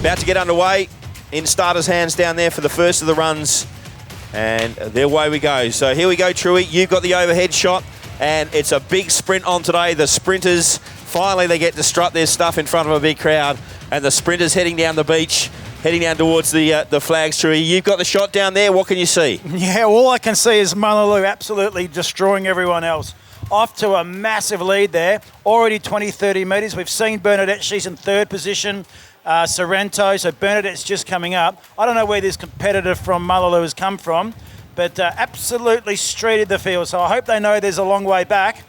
About to get underway. In starters' hands down there for the first of the runs. And there away we go. So here we go, Truey. You've got the overhead shot. And it's a big sprint on today. The sprinters, finally they get to strut their stuff in front of a big crowd. And the sprinters heading down the beach, heading down towards the flags, Truey. You've got the shot down there. What can you see? Yeah, all I can see is Mullaloo absolutely destroying everyone else. Off to a massive lead there. Already 20, 30 metres. We've seen Bernadette. She's in third position. Sorrento, so Bernadette's just coming up. I don't know where this competitor from Mullaloo has come from, but absolutely streeted the field. So I hope they know there's a long way back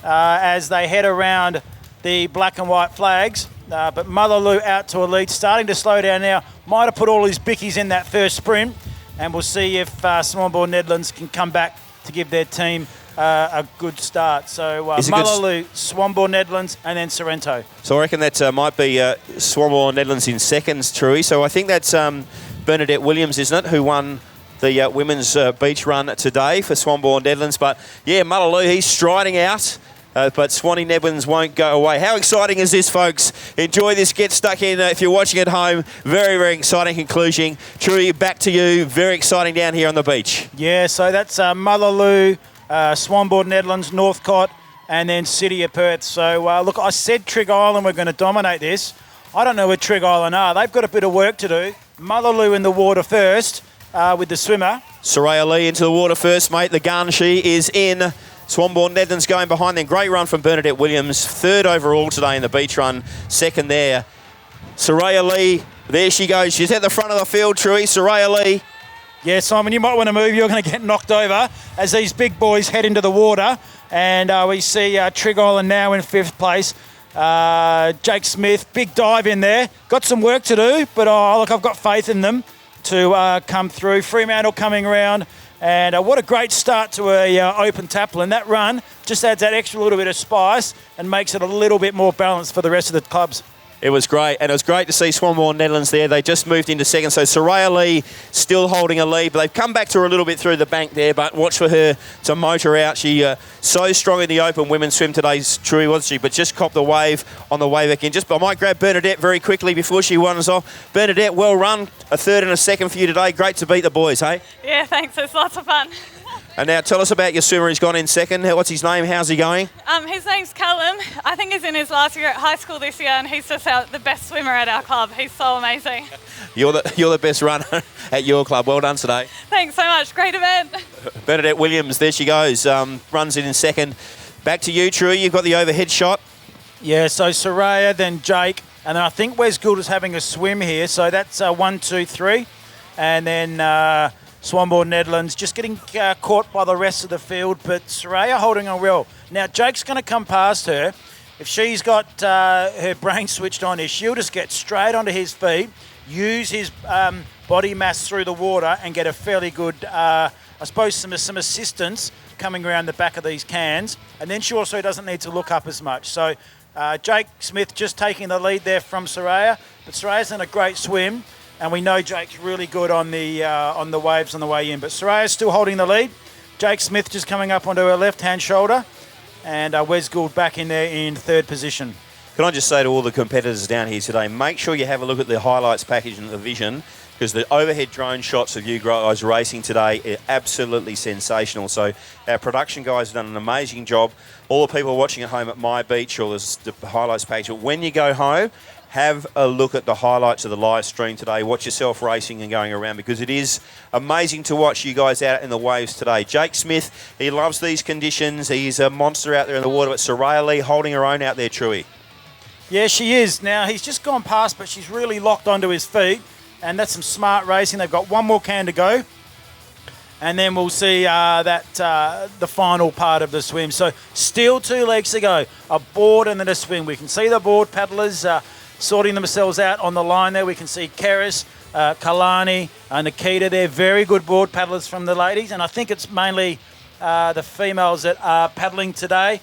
as they head around the black and white flags. But Mullaloo out to a lead, starting to slow down now. Might have put all his bickies in that first sprint, and we'll see if Swanbourne Nedlands can come back to give their team a good start. So Mullaloo, Swanbourne Nedlands, and then Sorrento. So I reckon that might be Swanbourne Nedlands in seconds, Truey. So I think that's Bernadette Williams, isn't it, who won the women's beach run today for Swanbourne Nedlands. But yeah, Mullaloo, he's striding out. But Swanee Nedlands won't go away. How exciting is this, folks? Enjoy this. Get stuck in if you're watching at home. Very, very exciting conclusion. Truey, back to you. Very exciting down here on the beach. Yeah, so that's Mullaloo, Swanbourne Nedlands, Northcott, and then City of Perth. So, look, I said Trig Island were going to dominate this. I don't know where Trig Island are. They've got a bit of work to do. Mullaloo in the water first with the swimmer. Soraya Lee into the water first, mate. The gun, she is in. Swanbourne Nedlands going behind them. Great run from Bernadette Williams. Third overall today in the beach run. Second there. Soraya Lee, there she goes. She's at the front of the field, Truey. Soraya Lee. Yeah, Simon, you might want to move. You're going to get knocked over as these big boys head into the water. And we see Trig Island now in fifth place. Jake Smith, big dive in there. Got some work to do, but look, I've got faith in them to come through. Fremantle coming around. And what a great start to a open tackle. That run just adds that extra little bit of spice and makes it a little bit more balanced for the rest of the clubs. It was great, and it was great to see Swanbourne Nedlands there. They just moved into second, so Soraya Lee still holding a lead, but they've come back to her a little bit through the bank there, but watch for her to motor out. She so strong in the open women's swim today's Truey, wasn't she? But just copped the wave on the way back in. I might grab Bernadette very quickly before she runs off. Bernadette, well run. A third and a second for you today. Great to beat the boys, hey? Yeah, thanks. It's lots of fun. And now tell us about your swimmer. He's gone in second. What's his name? How's he going? His name's Callum. I think he's in his last year at high school this year, and he's just the best swimmer at our club. He's so amazing. You're the best runner at your club. Well done today. Thanks so much. Great event. Bernadette Williams, there she goes. Runs in second. Back to you, Truey. You've got the overhead shot. Yeah, so Soraya, then Jake, and then I think Wes Gould is having a swim here. So that's 1, 2, 3. And then Swanbourne Nedlands just getting caught by the rest of the field, but Soraya holding on well. Now, Jake's going to come past her. If she's got her brain switched on here, she'll just get straight onto his feet, use his body mass through the water and get a fairly good, I suppose, some assistance coming around the back of these cans. And then she also doesn't need to look up as much. So Jake Smith just taking the lead there from Soraya, but Soraya's in a great swim. And we know Jake's really good on the waves on the way in. But Soraya's still holding the lead. Jake Smith just coming up onto her left-hand shoulder. And Wes Gould back in there in third position. Can I just say to all the competitors down here today, make sure you have a look at the highlights package and the vision, because the overhead drone shots of you guys racing today are absolutely sensational. So our production guys have done an amazing job. All the people watching at home at My Beach or the highlights package, but when you go home, have a look at the highlights of the live stream today. Watch yourself racing and going around, because it is amazing to watch you guys out in the waves today. Jake Smith, he loves these conditions. He's a monster out there in the water. But Soraya Lee holding her own out there, Truey. Yeah, she is. Now, he's just gone past, but she's really locked onto his feet. And that's some smart racing. They've got one more can to go. And then we'll see the final part of the swim. So still 2 legs to go. A board and then a swim. We can see the board paddlers sorting themselves out on the line there. We can see Keris, Kalani, Nikita. They're very good board paddlers from the ladies. And I think it's mainly the females that are paddling today.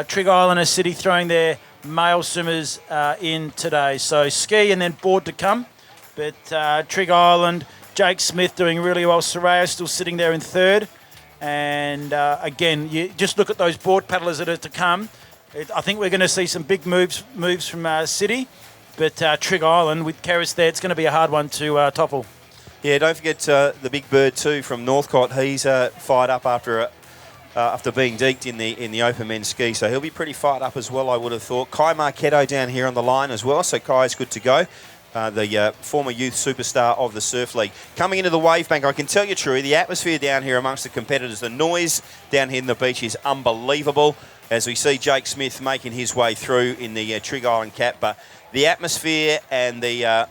Trig Island City throwing their male swimmers in today. So ski and then board to come. But Trig Island, Jake Smith doing really well. Soraya still sitting there in third. And again, you just look at those board paddlers that are to come. I think we're going to see some big moves from City. But Trig Island with Keris there, it's going to be a hard one to topple. Yeah, don't forget the big bird too from Northcott. He's fired up after being deked in the open men's ski, so he'll be pretty fired up as well, I would have thought. Kai Marchetto down here on the line as well, so Kai's good to go. The former youth superstar of the Surf League. Coming into the wave bank, I can tell you, Troy, the atmosphere down here amongst the competitors, the noise down here in the beach is unbelievable as we see Jake Smith making his way through in the Trig Island cap. But the atmosphere and the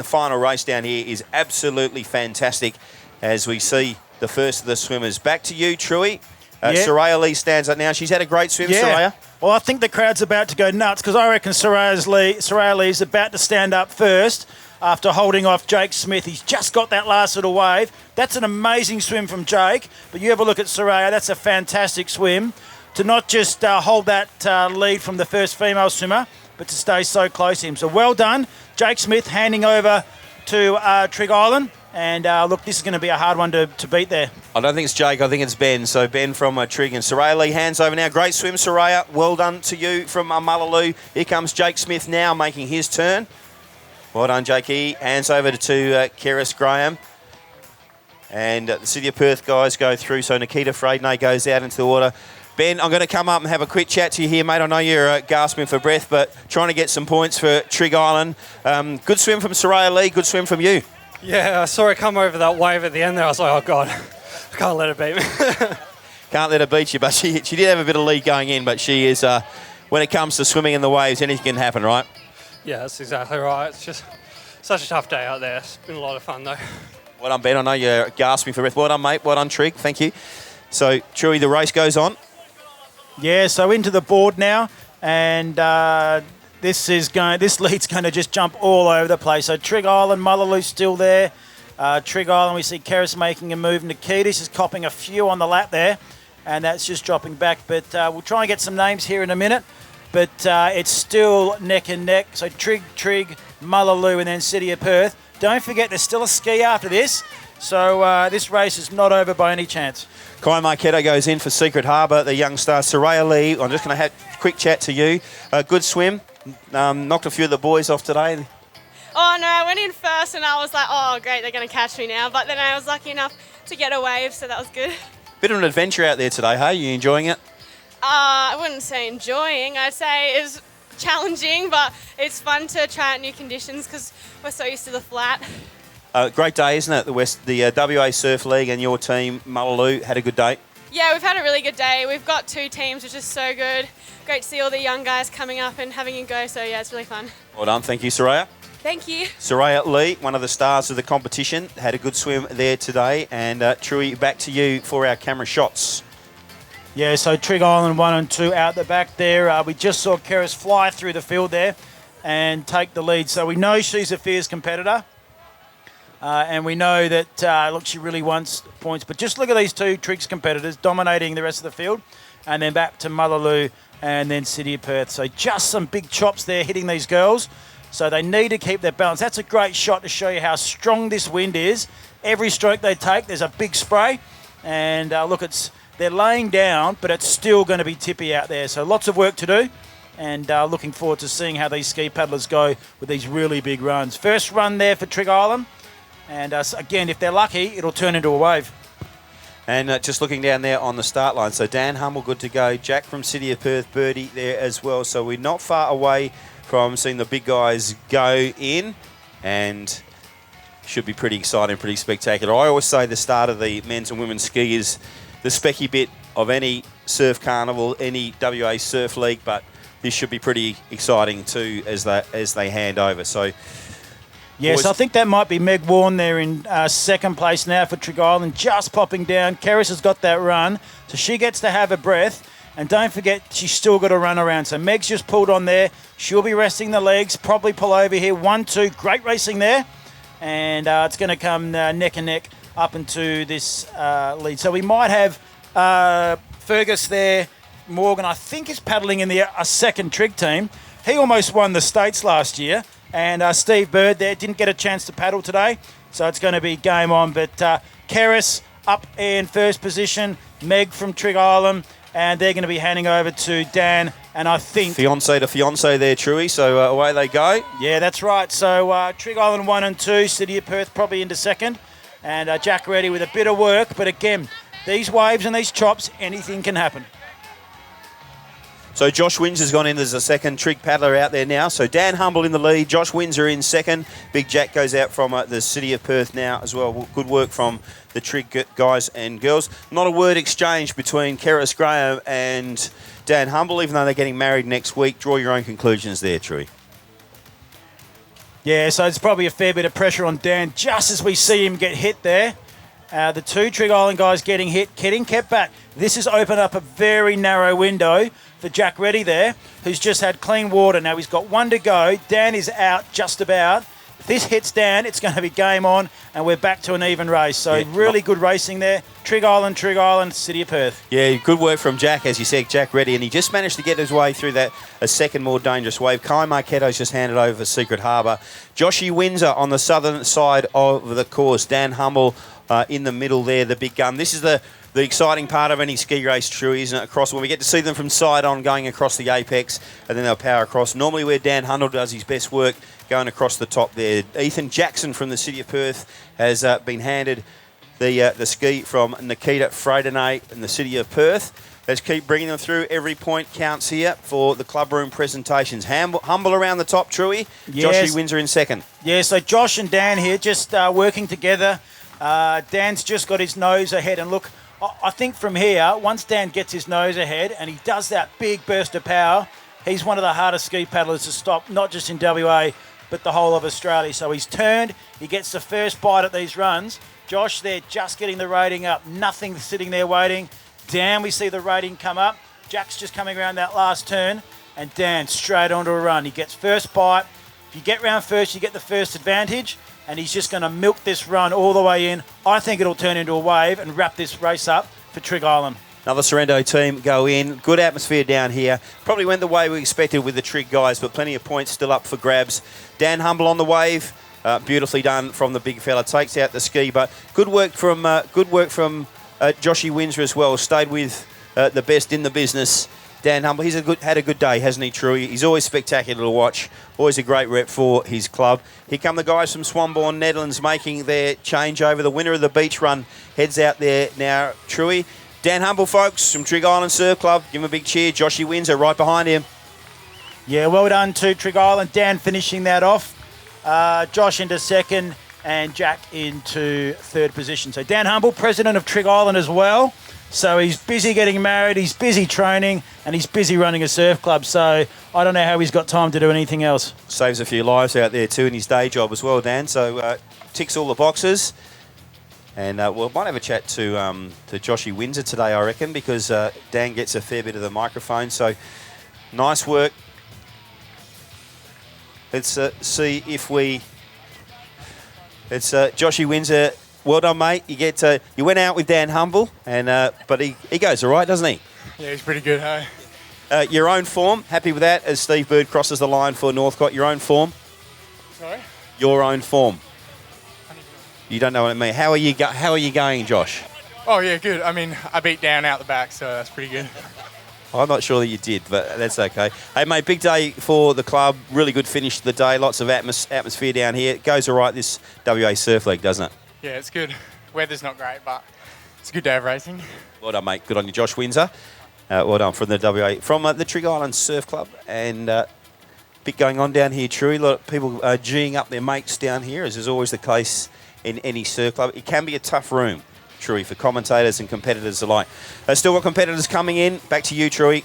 final race down here is absolutely fantastic as we see the first of the swimmers. Back to you, Troy. Soraya Lee stands up now. She's had a great swim, Soraya. Well, I think the crowd's about to go nuts because I reckon Soraya Lee's about to stand up first after holding off Jake Smith. He's just got that last little wave. That's an amazing swim from Jake. But you have a look at Soraya. That's a fantastic swim. To not just hold that lead from the first female swimmer, but to stay so close to him. So well done. Jake Smith handing over to Trig Island. And look, this is going to be a hard one to beat there. I don't think it's Jake, I think it's Ben. So Ben from Trig and Soraya Lee hands over now. Great swim, Soraya. Well done to you from Mullaloo. Here comes Jake Smith now making his turn. Well done, Jakey. Hands over to Keris Graham. And the City of Perth guys go through. So Nikita Freydnay goes out into the water. Ben, I'm going to come up and have a quick chat to you here, mate. I know you're gasping for breath, but trying to get some points for Trig Island. Good swim from Soraya Lee, good swim from you. Yeah, I saw her come over that wave at the end there. I was like, oh, God, I can't let her beat me. Can't let her beat you, but she did have a bit of lead going in, but she is, when it comes to swimming in the waves, anything can happen, right? Yeah, that's exactly right. It's just such a tough day out there. It's been a lot of fun, though. Well done, Ben. I know you're gasping for breath. Well done, mate. Well done, Trig. Thank you. So, Chewy, the race goes on. Yeah, so into the board now, and this lead's going to just jump all over the place. So Trig Island, Mullaloo still there. Trig Island, we see Keris making a move. Nikitas is copping a few on the lap there, and that's just dropping back. But we'll try and get some names here in a minute. But it's still neck and neck. So Trig, Mullaloo, and then City of Perth. Don't forget, there's still a ski after this. So this race is not over by any chance. Kai Marchetto goes in for Secret Harbour, the young star. Soraya Lee, I'm just going to have a quick chat to you. Good swim. Knocked a few of the boys off today. Oh, no, I went in first and I was like, oh, great, they're going to catch me now. But then I was lucky enough to get a wave, so that was good. Bit of an adventure out there today, hey? You enjoying it? I wouldn't say enjoying. I'd say it's challenging, but it's fun to try out new conditions because we're so used to the flat. Great day, isn't it? The WA Surf League and your team, Mullaloo, had a good day. Yeah, we've had a really good day. We've got 2 teams, which is so good. Great to see all the young guys coming up and having a go. So, yeah, it's really fun. Well done. Thank you, Soraya. Thank you. Soraya Lee, one of the stars of the competition, had a good swim there today. And, Chewy, back to you for our camera shots. Yeah, so Trig Island 1 and 2 out the back there. We just saw Keris fly through the field there and take the lead. So we know she's a fierce competitor. And we know that, look, she really wants points. But just look at these 2 Triggs competitors dominating the rest of the field. And then back to Mullaloo and then City of Perth. So just some big chops there hitting these girls. So they need to keep their balance. That's a great shot to show you how strong this wind is. Every stroke they take, there's a big spray. And look, they're laying down, but it's still going to be tippy out there. So lots of work to do. And looking forward to seeing how these ski paddlers go with these really big runs. First run there for Trig Island. And again, if they're lucky, it'll turn into a wave. And just looking down there on the start line. So Dan Hummel good to go. Jack from City of Perth, Birdie there as well. So we're not far away from seeing the big guys go in. And should be pretty exciting, pretty spectacular. I always say the start of the men's and women's ski is the specky bit of any surf carnival, any WA Surf League. But this should be pretty exciting too as they hand over. So... Yes, I think that might be Meg Warren there in second place now for Trig Island, just popping down. Keris has got that run, so she gets to have a breath. And don't forget, she's still got to run around. So Meg's just pulled on there. She'll be resting the legs, probably pull over here. 1-2, great racing there. And it's going to come neck and neck up into this lead. So we might have Fergus there. Morgan, I think, is paddling in a second Trig team. He almost won the States last year. And Steve Bird there didn't get a chance to paddle today, so it's going to be game on. But Keris up in first position, Meg from Trig Island, and they're going to be handing over to Dan, and I think... Fiancé to fiancé there, Truey, so away they go. Yeah, that's right. So Trig Island 1 and 2, City of Perth probably into second, and Jack Reddy with a bit of work, but again, these waves and these chops, anything can happen. So Josh Windsor's gone in as a second. Trig paddler out there now. So Dan Humble in the lead. Josh Windsor in second. Big Jack goes out from the City of Perth now as well. Good work from the Trig guys and girls. Not a word exchange between Keris Graham and Dan Humble, even though they're getting married next week. Draw your own conclusions there, Truey. Yeah, so it's probably a fair bit of pressure on Dan just as we see him get hit there. The two Trig Island guys getting hit, getting kept back. This has opened up a very narrow window for Jack Reddy there, who's just had clean water. Now he's got one to go. Dan is out just about. If this hits Dan, it's going to be game on, and we're back to an even race. So really good racing there. Trig Island, City of Perth. Yeah, good work from Jack, as you said, Jack Reddy, and he just managed to get his way through that a second more dangerous wave. Kai Marketo's just handed over for Secret Harbour. Joshy Windsor on the southern side of the course. Dan Humble in the middle there, the big gun. This is the exciting part of any ski race, Truey, isn't it? Across when we get to see them from side on going across the apex, and then they'll power across. Normally where Dan Hundle does his best work going across the top there. Ethan Jackson from the City of Perth has been handed the ski from Nikita Freidenay in the City of Perth. Let's keep bringing them through. Every point counts here for the clubroom presentations. Humble around the top, Truey. Yes. Joshy Windsor in second. Yeah, so Josh and Dan here just working together. Dan's just got his nose ahead, and look, I think from here, once Dan gets his nose ahead and he does that big burst of power, he's one of the hardest ski paddlers to stop, not just in WA, but the whole of Australia. So he's turned, he gets the first bite at these runs. Josh there just getting the rating up, nothing sitting there waiting. Dan, we see the rating come up. Jack's just coming around that last turn, and Dan straight onto a run. He gets first bite. If you get round first, you get the first advantage, and he's just going to milk this run all the way in. I think it'll turn into a wave and wrap this race up for Trig Island. Another Sorrento team go in. Good atmosphere down here. Probably went the way we expected with the Trig guys, but plenty of points still up for grabs. Dan Humble on the wave. Beautifully done from the big fella. Takes out the ski, but good work from Joshy Windsor as well. Stayed with the best in the business. Dan Humble, he's had a good day, hasn't he, Truey? He's always spectacular to watch. Always a great rep for his club. Here come the guys from Swanbourne, Netherlands, making their changeover. The winner of the beach run heads out there now, Truey. Dan Humble, folks, from Trig Island Surf Club. Give him a big cheer. Joshy Windsor right behind him. Yeah, well done to Trig Island. Dan finishing that off. Josh into second and Jack into third position. So Dan Humble, president of Trig Island as well. So he's busy getting married, he's busy training, and he's busy running a surf club. So I don't know how he's got time to do anything else. Saves a few lives out there too in his day job as well, Dan. So ticks all the boxes. And we might have a chat to Joshy Windsor today, I reckon, because Dan gets a fair bit of the microphone. So nice work. Let's see if we... It's Joshy Windsor. Well done, mate. You went out with Dan Humble, and but he goes all right, doesn't he? Yeah, he's pretty good, hey? Your own form, happy with that as Steve Bird crosses the line for Northcote. Your own form? Sorry? Your own form. You don't know what I mean. How are you going, Josh? Oh, yeah, good. I mean, I beat Dan out the back, so that's pretty good. I'm not sure that you did, but that's okay. Hey, mate, big day for the club. Really good finish to the day. Lots of atmosphere down here. It goes all right, this WA Surf League, doesn't it? Yeah, it's good. Weather's not great, but it's a good day of racing. Well done, mate. Good on you, Josh Windsor. Well done from the WA, from the Trig Island Surf Club. And bit going on down here, Truey. A lot of people geeing up their mates down here, as is always the case in any surf club. It can be a tough room, Truey, for commentators and competitors alike. Still got competitors coming in. Back to you, Truey.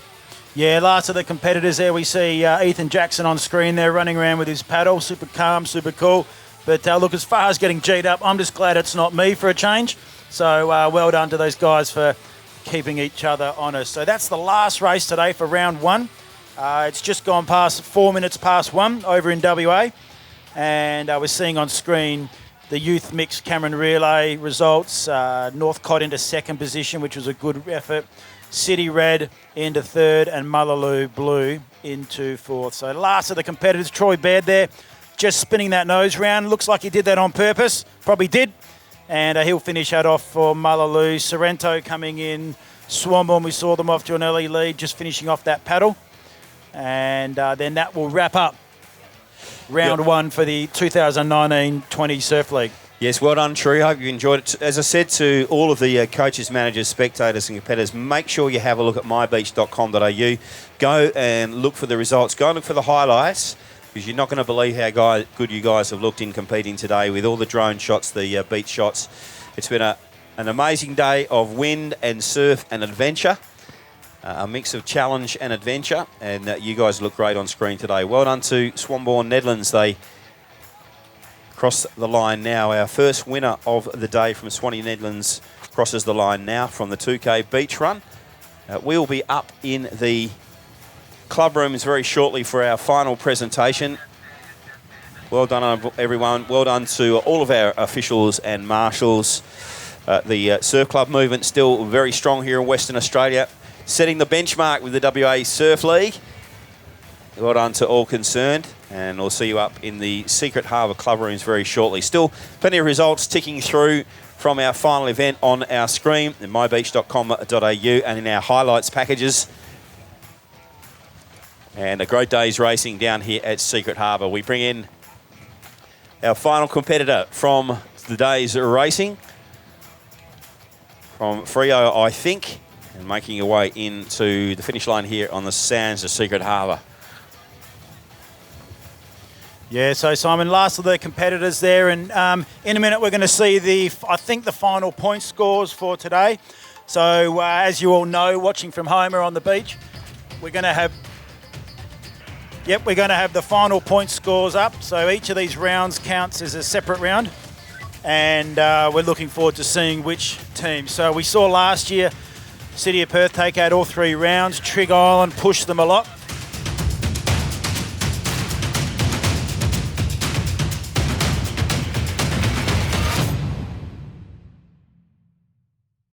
Yeah, last of the competitors there. We see Ethan Jackson on screen there running around with his paddle. Super calm, super cool. But look, as far as getting G'd up, I'm just glad it's not me for a change. So well done to those guys for keeping each other honest. So that's the last race today for round one. It's just gone past 4 minutes past 1 over in WA. And we're seeing on screen the youth mixed Cameron relay results. Northcott into second position, which was a good effort. City Red into third, and Mullaloo Blue into fourth. So last of the competitors, Troy Baird there, just spinning that nose round. Looks like he did that on purpose. Probably did. And he'll finish that off for Mullaloo. Sorrento coming in. Swanbourne, we saw them off to an early lead, just finishing off that paddle. And then that will wrap up round one for the 2019-20 Surf League. Yes, well done, True. Hope you enjoyed it. As I said to all of the coaches, managers, spectators and competitors, make sure you have a look at mybeach.com.au. Go and look for the results. Go and look for the highlights, because you're not going to believe how good you guys have looked in competing today with all the drone shots, the beach shots. It's been an amazing day of wind and surf and adventure, a mix of challenge and adventure, and you guys look great on screen today. Well done to Swanbourne Netherlands. They cross the line now. Our first winner of the day from Swanee Netherlands crosses the line now from the 2K beach run. We'll be up in the club rooms very shortly for our final presentation. Well done, everyone. Well done to all of our officials and marshals. The Surf Club movement still very strong here in Western Australia, setting the benchmark with the WA Surf League. Well done to all concerned, and we'll see you up in the Secret Harbour club rooms very shortly. Still plenty of results ticking through from our final event on our screen at mybeach.com.au and in our highlights packages. And a great day's racing down here at Secret Harbour. We bring in our final competitor from the day's racing, from Freo, I think, and making her way into the finish line here on the sands of Secret Harbour. Yeah, so Simon, last of the competitors there, and in a minute we're going to see the final point scores for today. So as you all know, watching from home or on the beach, we're going to have the final point scores up. So each of these rounds counts as a separate round, and we're looking forward to seeing which team. So we saw last year City of Perth take out all 3 rounds. Trig Island pushed them a lot.